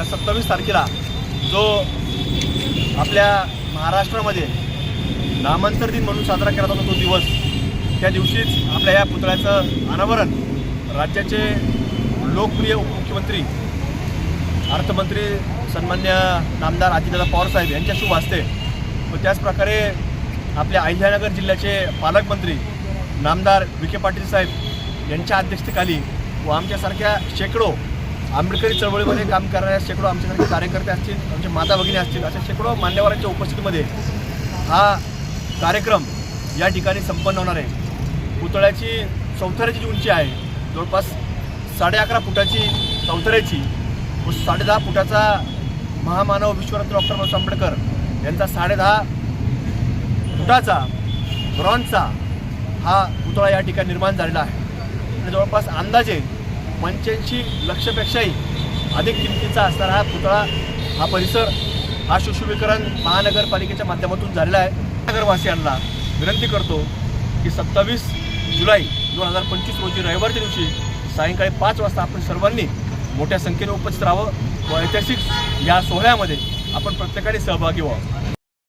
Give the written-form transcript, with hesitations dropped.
या 27 तारखेला जो आपल्या महाराष्ट्रामध्ये नामांतर दिन म्हणून साजरा केला जातो तो दिवस, त्या दिवशीच आपल्या या पुतळ्याचं अनावरण राज्याचे लोकप्रिय उपमुख्यमंत्री अर्थमंत्री सन्मान्य नामदार अजितदादा पवार साहेब यांच्या शुभ हस्ते व त्याचप्रकारे आपल्या अहिल्यानगर जिल्ह्याचे पालकमंत्री नामदार विखे पाटील साहेब यांच्या अध्यक्षतेखाली व आमच्यासारख्या शेकडो आंबेडकरी चळवळीमध्ये काम करणाऱ्या शेकडो आमच्यासारखे कार्यकर्ते असतील, आमचे माता भगिनी असतील, अशा शेकडो मान्यवरांच्या उपस्थितीमध्ये हा कार्यक्रम या ठिकाणी संपन्न होणार आहे। पुतळ्याची चौथऱ्याची जी उंची आहे जवळपास 11.5 फुटाची चौथऱ्याची व 10.5 फुटाचा महामानव विश्वरत्न डॉक्टर बाबासाहेब आंबेडकर यांचा 10.5 फुटाचा ब्रॉन्झचा हा पुतळा या ठिकाणी निर्माण झालेला आहे आणि जवळपास अंदाजे 85 लक्षपेक्षाही अधिक किमतीचा असणारा हा पुतळा, हा परिसर, हा सुशोभीकरण महानगरपालिकेच्या माध्यमातून झालेला आहे। नगरवासियांना विनंती करतो की 27 जुलै 2025 रोजी रविवारच्या दिवशी सायंकाळी 5 वाजता आपण सर्वांनी मोठ्या संख्येने उपस्थित राहावं व ऐतिहासिक या सोहळ्यामध्ये आपण प्रत्येकाने सहभागी व्हावं।